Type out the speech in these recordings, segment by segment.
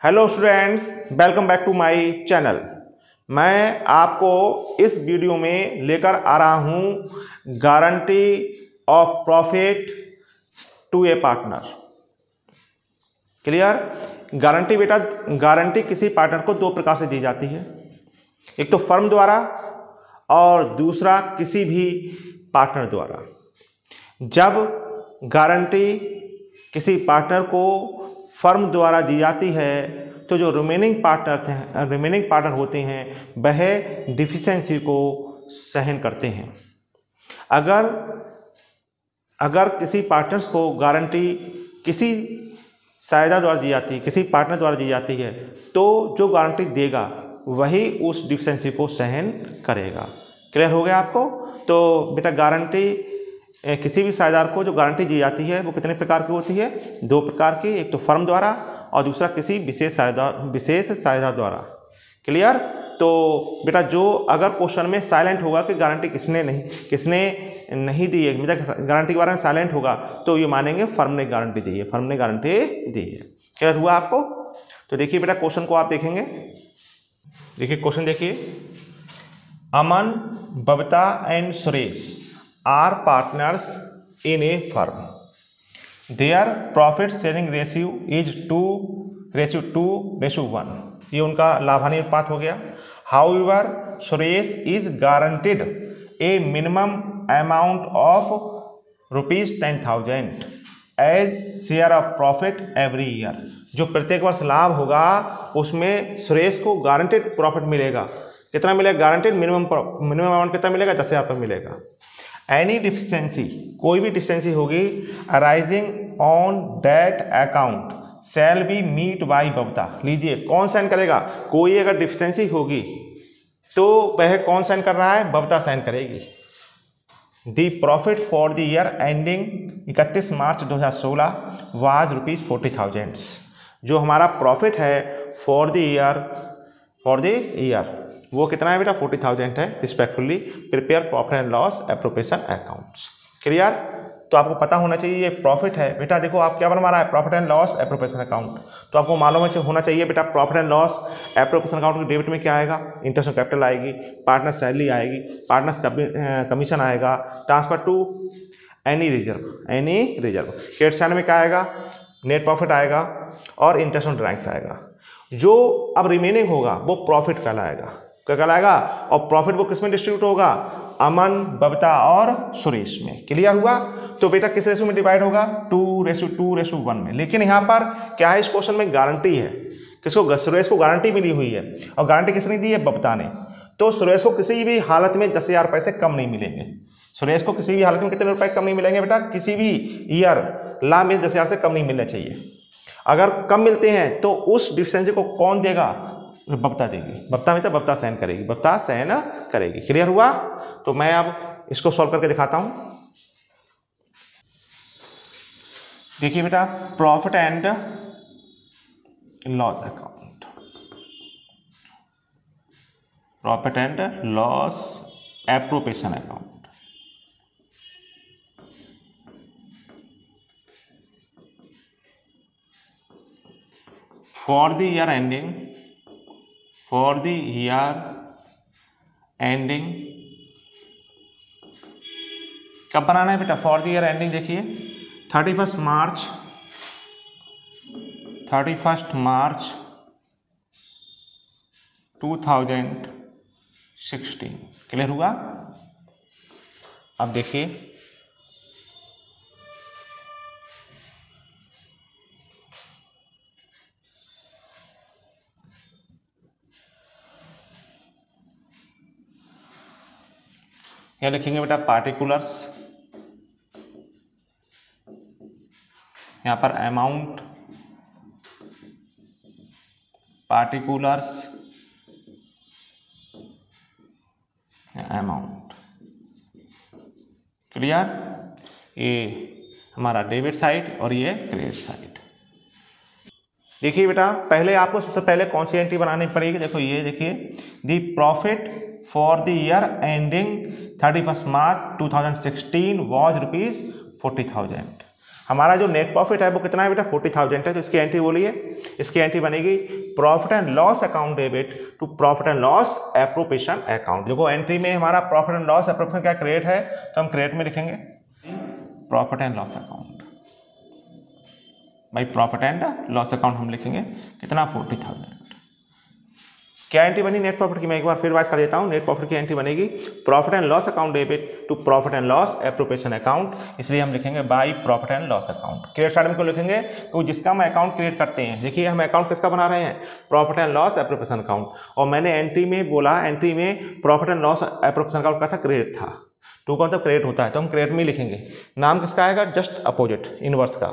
Hello students, welcome back to my channel. मैं आपको इस वीडियो में लेकर आ रहा हूं guarantee of profit to a partner. Clear? Guarantee बेटा, गारंटी किसी पार्टनर को दो प्रकार से दी जाती है, एक तो फर्म द्वारा और दूसरा किसी भी पार्टनर द्वारा। जब गारंटी किसी पार्टनर को फर्म द्वारा दी जाती है तो जो रिमेनिंग पार्टनर होते हैं वह डिफिशिएंसी को सहन करते हैं। अगर किसी पार्टनर्स को गारंटी किसी साझेदार द्वारा दी जाती है, किसी पार्टनर द्वारा दी जाती है, तो जो गारंटी देगा वही उस डिफिशिएंसी को सहन करेगा। क्लियर हो गया आपको? तो बेटा गारंटी किसी भी साझेदार को जो गारंटी दी जाती है वो कितने प्रकार की होती है? दो प्रकार की, एक तो फर्म द्वारा और दूसरा किसी विशेष साझेदार द्वारा। क्लियर? तो बेटा जो अगर क्वेश्चन में साइलेंट होगा कि गारंटी किसने नहीं दी है, मतलब गारंटी के बारे में साइलेंट होगा, तो ये मानेंगे फर्म ने गारंटी दी है, फर्म ने गारंटी दी है। क्लियर हुआ आपको? तो देखिए बेटा क्वेश्चन को आप देखेंगे। देखिए क्वेश्चन देखिए, Aman, Babita and Suresh are partners in a firm. Their profit sharing ratio is 2:1। ये उनका लाभानी अनुपात हो गया। However, Suresh is guaranteed a minimum amount of ₹10,000 as share of profit every year। जो प्रत्येक वर्ष लाभ होगा उसमें सुरेश को गारंटेड प्रॉफिट मिलेगा। कितना मिलेगा? गारंटेड मिनिमम अमाउंट कितना मिलेगा? 10,000 रुपये मिलेगा। एनी डिफिशिएंसी, कोई भी डिफिशिएंसी होगी arising on that account shall be meet by Babita. लीजिए कौन साइन करेगा? कोई अगर डिफिशिएंसी होगी तो वह कौन साइन कर रहा है? बबीता साइन करेगी। The profit for the year ending 31 March 2016 was ₹40,000। जो हमारा प्रॉफिट है फॉर द ईयर वो कितना है बेटा? 40,000 है। Respectfully prepare profit and loss appropriation accounts. Clear? तो आपको पता होना चाहिए ये प्रॉफिट है। बेटा देखो आप क्या बनवा रहा है? Profit and loss appropriation account. तो आपको मालूम होना चाहिए बेटा profit and loss appropriation account की डेबिट में क्या आएगा? इंटरेस्ट ऑन कैपिटल आएगी, पार्टनर सैलरी आएगी, पार्टनर्स कमीशन आएगा, transfer to any reserve. Credit side में क्या आएगा? नेट प्रॉफिट आएगा और इंटरेस्ट ऑन ड्राइंग्स आएगा। जो अब रिमेनिंग होगा वो प्रॉफिट कहलाएगा। क्या कहलाएगा? और प्रॉफिट वो किसमें डिस्ट्रीब्यूट होगा? अमन, बबीता और सुरेश में। क्लियर हुआ? तो बेटा किस रेशो में डिवाइड होगा? 2:1 में। लेकिन यहाँ पर क्या है? इस क्वेश्चन में गारंटी है। किसको? सुरेश को गारंटी मिली हुई है और गारंटी किसने दी है? बबीता ने। तो सुरेश को किसी भी हालत में 10,000 रुपये से कम नहीं मिलेंगे। सुरेश को किसी भी हालत में कितने रुपए कम नहीं मिलेंगे बेटा? किसी भी ईयर लाभ में 10,000 से कम नहीं मिलना चाहिए। अगर कम मिलते हैं तो उस डिफिशिएंसी को कौन देगा? बबीता देगी। बबीता सहन करेगी। क्लियर हुआ? तो मैं अब इसको सॉल्व करके दिखाता हूं। देखिए बेटा profit and loss account, profit and loss appropriation account. For the year ending कब बनाना है बेटा? फॉर द ईयर एंडिंग देखिए 31 मार्च 2016। क्लियर हुआ? अब देखिए यहाँ लिखेंगे बेटा पार्टिकुलर्स, यहाँ पर अमाउंट, पार्टिकुलर्स, अमाउंट। क्लियर? ये हमारा डेबिट साइड और ये क्रेडिट साइड। देखिए बेटा पहले आपको सबसे पहले कौन सी एंट्री बनानी पड़ेगी? देखो ये देखिए, the profit for the year ending 31 March 2016 was ₹40,000। हमारा जो नेट प्रॉफिट है वो कितना है बेटा 40,000 है। तो इसकी एंट्री बोलिए, इसकी एंट्री बनेगी profit and loss account debit to profit and loss appropriation account. देखो एंट्री में हमारा प्रॉफिट एंड लॉस एप्रोप्रिएशन क्या क्रेडिट है, तो हम क्रेडिट में लिखेंगे प्रॉफिट एंड लॉस अकाउंट। भाई प्रॉफिट एंड लॉस अकाउंट हम लिखेंगे कितना 40,000। क्या एंट्री बनी नेट प्रॉफिट की, मैं एक बार फिर वाइज कर देता हूँ। नेट प्रॉफिट की एंट्री बनेगी profit and loss account debit to profit and loss appropriation account, इसलिए हम लिखेंगे by profit and loss account. Credit side में क्यों लिखेंगे, तो जिसका हम अकाउंट क्रिएट करते हैं, देखिए हम अकाउंट किसका बना रहे हैं, profit and loss appropriation account. और मैंने एंट्री में बोला, एंट्री में profit and loss appropriation account का था, क्रेडिट था। टू का मतलब क्रेडिट होता है, तो हम क्रेडिट में लिखेंगे। नाम किसका आएगा, जस्ट अपोजिट इनवर्स का।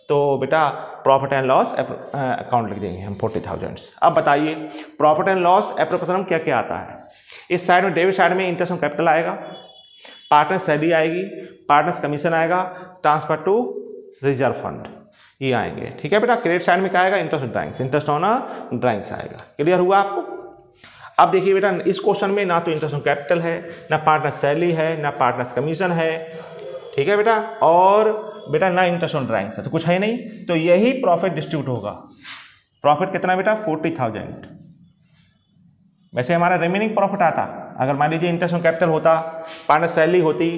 तो बेटा प्रॉफिट एंड लॉस अकाउंट लिख देंगे हम 40,000। अब बताइए प्रॉफिट एंड लॉस एप्रोप्रिएशन में क्या क्या आता है। इस साइड में डेबिट साइड में इंटरेस्ट ऑन कैपिटल आएगा, पार्टनर सैलरी आएगी, पार्टनर्स कमीशन आएगा, ट्रांसफर टू रिजर्व फंड ये आएंगे। ठीक है बेटा। क्रेडिट साइड में क्या आएगा, interest on drawings, interest on drawings आएगा। क्लियर हुआ आपको। अब देखिए बेटा इस क्वेश्चन में ना तो इंटरेस्ट ऑन कैपिटल है, ना पार्टनर सैलरी है, ना पार्टनर्स कमीशन है। ठीक है बेटा। और बेटा ना इंटरेस्ट ऑन ड्राइंग्स है, तो कुछ है नहीं, तो यही प्रॉफिट डिस्ट्रीब्यूट होगा। प्रॉफिट कितना बेटा 40,000। वैसे हमारा रिमेनिंग प्रॉफिट आता, अगर मान लीजिए इंटरेस्ट ऑन कैपिटल होता, पार्टनर सैलरी होती,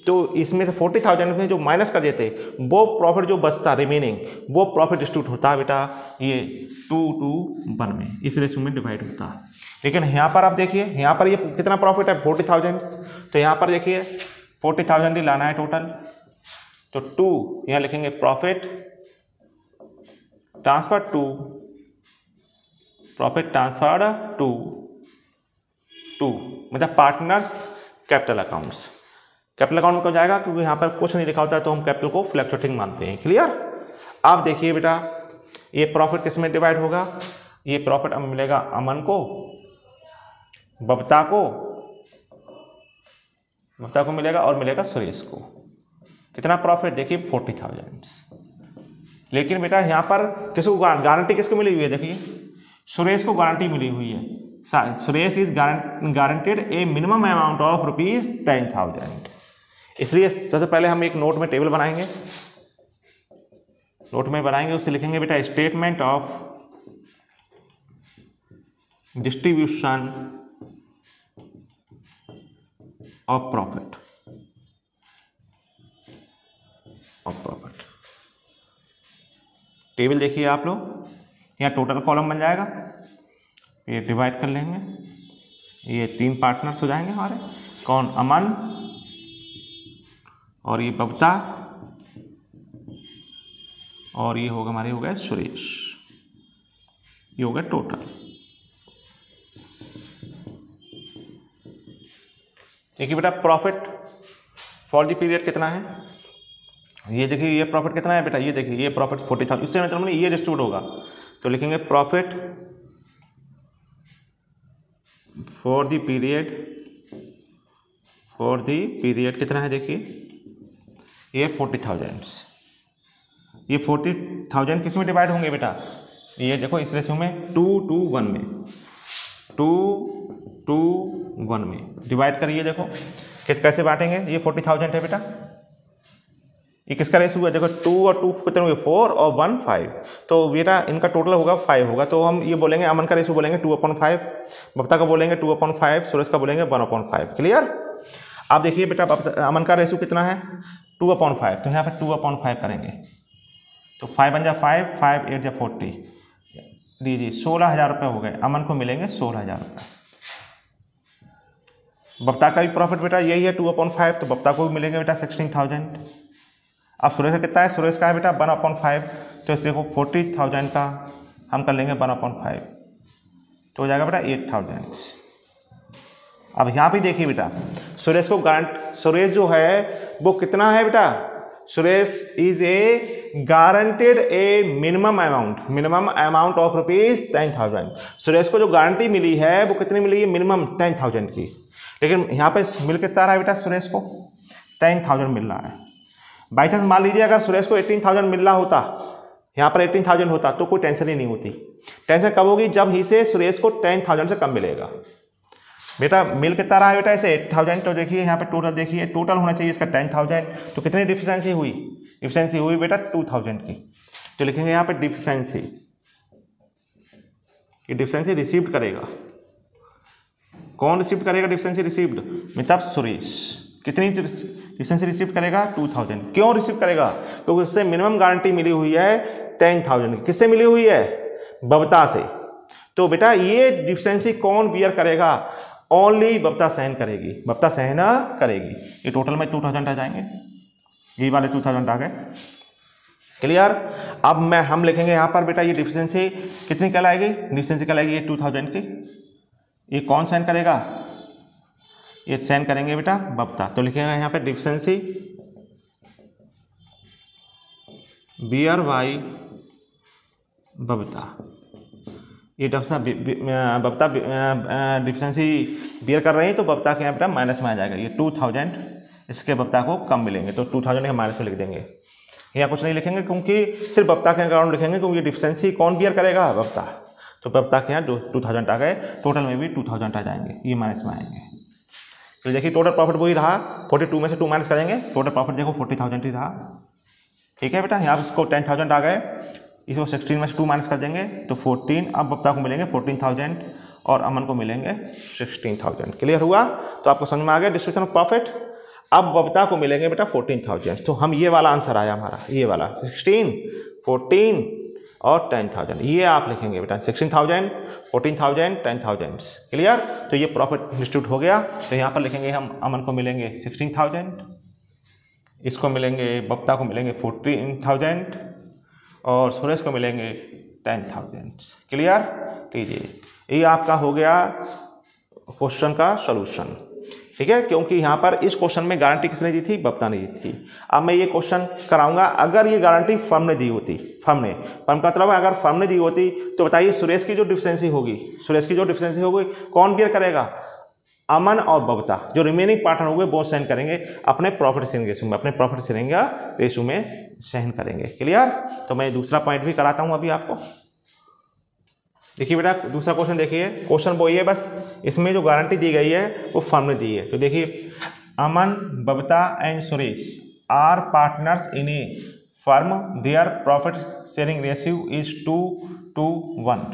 तो इसमें से 40,000 में जो माइनस कर देते वो प्रॉफिट जो बचता रिमेनिंग, वो प्रॉफिट डिस्ट्रीब्यूट होता बेटा ये 2 to 1 में, इस रेशो में डिवाइड होता। लेकिन यहाँ पर आप देखिए, यहाँ पर ये कितना प्रॉफिट है 40,000, तो यहाँ पर देखिए 40,000 ही लाना है टोटल, तो 2 यहाँ लिखेंगे profit transfer to, profit transfer to मतलब partners capital accounts. Capital account में क्यों जाएगा, क्योंकि यहाँ पर कुछ नहीं लिखा होता है, तो हम कैपिटल को फ्लक्चुएटिंग मानते हैं। क्लियर। अब देखिए बेटा ये प्रॉफिट किस में डिवाइड होगा, ये प्रॉफिट अब मिलेगा अमन को, बबता को मिलेगा, और मिलेगा सुरेश को। कितना प्रॉफिट देखिए 40,000। लेकिन बेटा यहाँ पर किसको गारंटी किसको मिली हुई है, देखिए सुरेश को गारंटी मिली हुई है। Suresh is guaranteed A minimum amount of ₹10,000। इसलिए सबसे पहले हम एक नोट में टेबल बनाएंगे, नोट में बनाएंगे, उसे लिखेंगे बेटा statement of distribution of profit table देखिए आप लोग, यहाँ टोटल कॉलम बन जाएगा, ये डिवाइड कर लेंगे, ये 3 पार्टनर्स हो जाएंगे हमारे, कौन, अमन, और ये बबता, और ये होगा हमारे हो गए सुरेश, ये हो गया टोटल। देखिए बेटा प्रॉफिट फॉर द पीरियड कितना है, ये देखिए ये प्रॉफिट कितना है बेटा, ये देखिए ये प्रॉफिट 40,000, इससे मतलब ये डिस्ट्रीब्यूट होगा, तो लिखेंगे प्रॉफिट फॉर द पीरियड कितना है, देखिए ये 40,000। ये 40,000 किस में डिवाइड होंगे बेटा, ये देखो इस रेशो में 2 to 1 में, 2 to 1 में डिवाइड करिए। देखो कैसे बांटेंगे, ये 40,000 है बेटा, ये किसका रेशो हुआ, देखो 2 और 2 कितने हुए 4 और 1 5, तो बेटा इनका टोटल होगा 5 होगा, तो हम ये बोलेंगे अमन का रेशो बोलेंगे 2/5, बबता का बोलेंगे 2/5, सुरेश का बोलेंगे 1/5। क्लियर। अब देखिए बेटा अमन का रेशो कितना है 2/5, तो यहाँ पर 2/5 करेंगे, तो 5 बन जाए 5, 5 8 जा 40, दीजिए 16,000 रुपये हो गए, अमन को मिलेंगे 16,000 रुपये। बबता का भी प्रॉफिट बेटा यही है 2/5, तो बबता को भी मिलेंगे बेटा 16,000। अब सुरेश का कितना है, सुरेश का है बेटा 1/5, तो इस देखो 40,000 का हम कर लेंगे 1/5, तो हो जाएगा बेटा 8,000। अब यहाँ पे देखिए बेटा सुरेश को सुरेश जो है वो कितना है बेटा, Suresh is a guaranteed A minimum amount of ₹10,000। Suresh को जो गारंटी मिली है वो कितनी मिली है, मिनिमम 10,000 की। लेकिन यहाँ पे मिल कितना रहा है बेटा, सुरेश को 10,000 मिल रहा है। बाई चांस मान लीजिए अगर सुरेश को 18,000 मिल रहा होता, यहाँ पर 18,000 होता, तो कोई टेंशन ही नहीं होती। टेंशन कब होगी, जब ही से सुरेश को 10,000 से कम मिलेगा। बेटा मिल कितना रहा है बेटा, ऐसे 8,000, तो देखिए यहाँ पे टोटल देखिए, टोटल होना चाहिए इसका 10,000, तो कितनी डिफिशेंसी हुई, डिफिशेंसी हुई बेटा 2000 की, तो लिखेंगे यहाँ पे डिफिशेंसी, ये डिफिशेंसी रिसीव्ड करेगा। कौन रिसीव करेगा डिफिशेंसी रिसीव्ड? मतलब सुरेश। कितनी डिफिशेंसी रिसीव करेगा? 2000। क्यों रिसीव करेगा? क्योंकि उससे मिनिमम गारंटी मिली हुई है 10,000 की। किससे मिली हुई है? बबता से। तो बेटा ये डिफिशेंसी कौन बियर करेगा? ओनली बबता सहन करेगी, बबता सहन करेगी। ये टोटल में 2000 आ जाएंगे, ये वाले 2000 आ गए। क्लियर? अब हम लिखेंगे यहाँ पर बेटा ये डिफिशेंसी कितनी कहलाएगी? डिफिशेंसी कहलाएगी ये 2000 की। ये कौन साइन करेगा? ये साइन करेंगे बेटा बबता। तो लिखेंगे यहाँ पे डिफिशेंसी बियर बाई बबता। ये बबता डिफिशेंसी बियर कर रही है, तो बबता के यहाँ बेटा माइनस में आ जाएगा। ये 2000 इसके बबता को कम मिलेंगे, तो 2000 माइनस में लिख देंगे। यहाँ कुछ नहीं लिखेंगे क्योंकि सिर्फ बबता के अकाउंट लिखेंगे, क्योंकि डिफिशेंसी कौन बियर करेगा? बबता। तो बबता के यहाँ 2000 आ गए, टोटल में भी 2000 आ जाएंगे, ये माइनस में आएंगे। तो देखिए टोटल प्रॉफिट वही रहा, 42 में से 2 माइनस करेंगे, टोटल प्रॉफिट देखो 40,000 ही रहा। ठीक है बेटा, यहाँ इसको 10,000 आ गए, इसको 16 में से 2 माइनस कर देंगे तो 14। अब बबता को मिलेंगे 14,000 और अमन को मिलेंगे 16,000। क्लियर हुआ? तो आपको समझ में आ गया डिस्ट्रीब्यूशन ऑफ प्रॉफिट। अब बबता को मिलेंगे बेटा 14,000, तो हम ये वाला आंसर आया हमारा, ये वाला 16, 14 और 10,000। ये आप लिखेंगे बेटा 16,000, 14,000, 10,000। क्लियर? तो ये प्रॉफिट डिस्ट्रीब्यूट हो गया। तो यहाँ पर लिखेंगे हम अमन को मिलेंगे 16,000, इसको मिलेंगे बबता को मिलेंगे 14,000 और सुरेश को मिलेंगे 10,000। क्लियर? लीजिए ये आपका हो गया क्वेश्चन का सॉल्यूशन। ठीक है, क्योंकि यहाँ पर इस क्वेश्चन में गारंटी किसने दी थी? बबता ने दी थी। अब मैं ये क्वेश्चन कराऊंगा, अगर ये गारंटी फर्म ने दी होती, फर्म का मतलब है अगर फर्म ने दी होती, तो बताइए सुरेश की जो डिफिशेंसी होगी, कौन बियर करेगा? अमन और बबता। जो रिमेनिंग पार्टनर होंगे वो सहन करेंगे अपने प्रॉफिट शेयरिंग रेशो में, अपने प्रॉफिट शेयरिंग रेशो में सहन करेंगे। क्लियर? तो मैं दूसरा पॉइंट भी कराता हूँ अभी आपको। देखिए बेटा दूसरा क्वेश्चन देखिए, क्वेश्चन वही है, बस इसमें जो गारंटी दी गई है वो फर्म ने दी है। तो देखिए Aman, Babita and Suresh are partners in a firm, their profit sharing ratio is 2:1।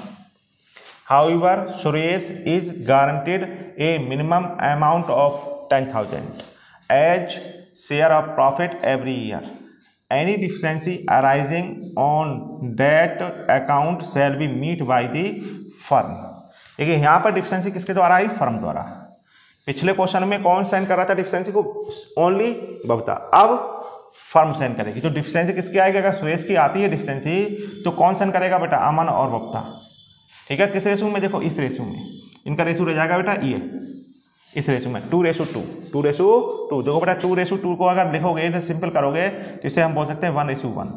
However, Suresh is guaranteed a minimum amount of 10,000 as share of profit every year. Any deficiency arising on that account shall be met by the firm. देखिए यहाँ पर deficiency किसके द्वारा आई? Firm द्वारा। पिछले question में कौन sign कर रहा था डिफिशेंसी को? ओनली बबता। अब फर्म साइन करेगी। तो डिफिशेंसी किसकी आएगी? अगर सुरेश की आती है डिफिशेंसी तो कौन साइन करेगा बेटा? अमन और बबता। ठीक है, किस रेशो में? देखो इस रेशो में, इनका रेशो रह जाएगा बेटा ये, इस रेशो में 2:2। देखो बेटा 2:2 को अगर लिखोगे तो सिंपल करोगे तो इसे हम बोल सकते हैं 1:1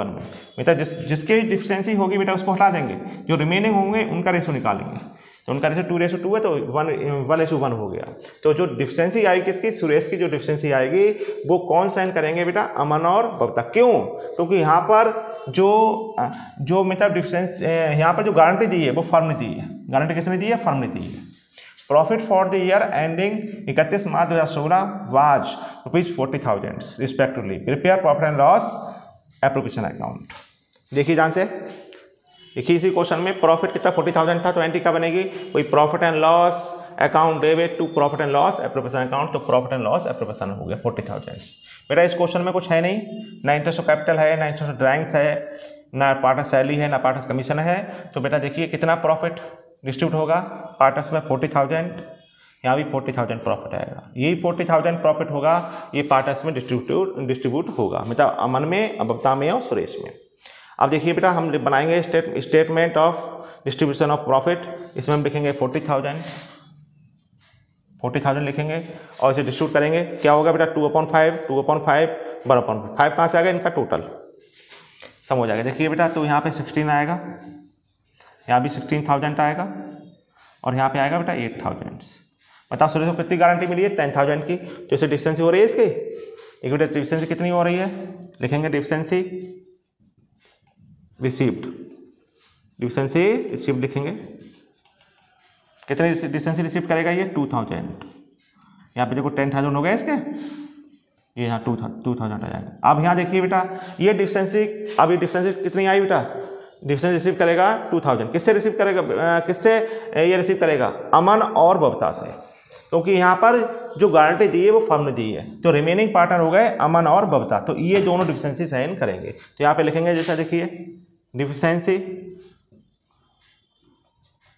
में। मतलब जिसकी डिफिशेंसी होगी बेटा उसको हटा देंगे, जो रिमेनिंग होंगे उनका रेशो निकालेंगे। तो उनका रेशो 2:2 है तो 1:1 हो गया। तो जो डिफिशेंसी आएगी किसकी? सुरेश की जो डिफिशेंसी आएगी वो कौन साइन करेंगे बेटा? अमन और बबता। क्यों? क्योंकि यहाँ पर जो मतलब डिफिशेंसी यहाँ पर जो गारंटी दी है वो फर्म ने दी है। गारंटी किसने दी है? फर्म ने दी है। Profit for the year ending 31 March 2016 was ₹40,000 respectively. Prepare profit and loss appropriation account. देखिए ध्यान से, देखिए इसी क्वेश्चन में प्रॉफिट कितना 40,000 था, तो एंट्री क्या बनेगी? वही profit and loss account debit to profit and loss appropriation account. तो प्रॉफिट एंड लॉस एप्रोप्रिएशन हो गया 40,000। बेटा इस क्वेश्चन में कुछ है नहीं, ना इंटरेस्ट ऑफ कैपिटल है, ना इंटरेस्ट ऑफ ड्राइंग्स है, ना पार्टनर सैलरी है, ना पार्टनर कमीशन है। तो बेटा देखिए कितना प्रॉफिट डिस्ट्रीब्यूट होगा? पार्टनर्स में 40,000, यहाँ भी 40,000 प्रॉफिट आएगा। यही 40,000 प्रॉफिट होगा, ये पार्टनर्स में डिस्ट्रीब्यूट होगा, मतलब अमन में, बबता में और सुरेश में। अब देखिए बेटा हम बनाएंगे statement of distribution of profit. इसमें हम लिखेंगे 40,000 लिखेंगे और इसे डिस्ट्रीब्यूट करेंगे। क्या होगा बेटा? 2/5 1/5 कहाँ से आ गया? इनका टोटल सम हो जाएगा। देखिए बेटा तो यहाँ पे 16 आएगा, यहाँ भी 16,000 आएगा और यहाँ पे आएगा बेटा 8,000। बताओ सुरेश को कितनी गारंटी मिली है? 10,000 की। तो इसे डिफिशेंसी हो रही है इसकी, एक बेटा डिफिशेंसी कितनी हो रही है? लिखेंगे डिफिशेंसी रिसीव्ड, लिखेंगे। कितनी डिफिशेंसी रिसीव करेगा ये? 2,000। यहाँ पे देखो 10,000 हो गए इसके, ये यहाँ 2000 आ जाएगा। अब यहाँ देखिए बेटा, ये डिफिशेंसी, अब ये डिफिशेंसी कितनी आई बेटा, डिफिशेंसी रिसीव करेगा 2000। किससे रिसीव करेगा, किससे ये रिसीव करेगा, अमन और बबीता से, क्योंकि यहाँ पर जो गारंटी दी है वो फर्म ने दी है। तो रिमेनिंग पार्टनर हो गए अमन और बबीता, तो ये दोनों डिफिशेंसी साइन करेंगे। तो यहाँ पे लिखेंगे जैसा देखिए, deficiency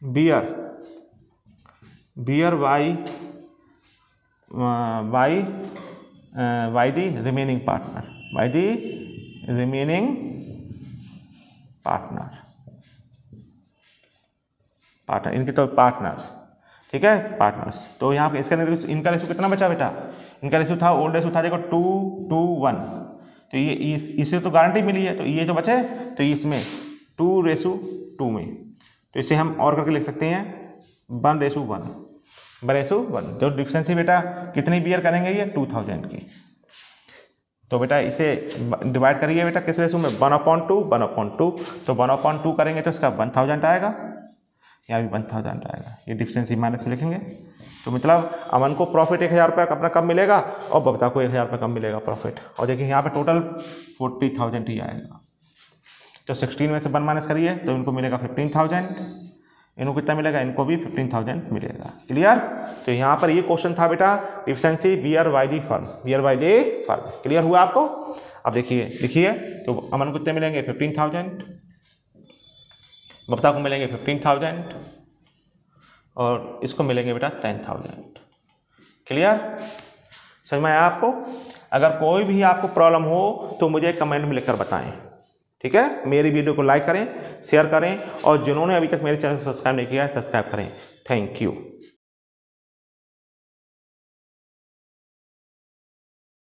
bear by the remaining partner इनके तो पार्टनर्स, ठीक है, पार्टनर्स। तो यहाँ पे इसका इनका रेशो कितना बचा बेटा, इनका रेशो था, ओल्ड रेशो था देखो 2:1, तो ये इससे तो गारंटी मिली है, तो ये जो बचे तो इसमें 2:2 में, तो इसे हम और करके लिख सकते हैं 1:1। जो डिफिशेंसी बेटा कितनी बियर करेंगे ये 2000 की, तो बेटा इसे डिवाइड करिए बेटा किस रेशो में, 1/2, तो 1/2 करेंगे तो इसका 1000 आएगा, यहाँ भी 1000 आएगा। ये डिफिशेंसी माइनस में लिखेंगे। तो मतलब अमन को प्रॉफिट 1000 रुपये अपना कम मिलेगा और बबीता को 1000 रुपये कम मिलेगा प्रॉफिट। और देखिए यहाँ पे टोटल 40,000 ही आएगा। तो 16 में से 1 माइनस करिए तो इनको मिलेगा 15,000, इनको कितना मिलेगा, इनको भी 15,000 मिलेगा। क्लियर। तो यहाँ पर ये क्वेश्चन था बेटा deficiency bear by the firm, clear हुआ आपको। अब देखिए तो अमन को कितने मिलेंगे 15,000, बबीता को मिलेंगे 15,000 और इसको मिलेंगे बेटा 10,000। क्लियर, समझ में आया आपको। अगर कोई भी आपको प्रॉब्लम हो तो मुझे कमेंट में लिखकर बताएं, ठीक है। मेरी वीडियो को लाइक करें, शेयर करें और जिन्होंने अभी तक मेरे चैनल को सब्सक्राइब नहीं किया है सब्सक्राइब करें। Thank you.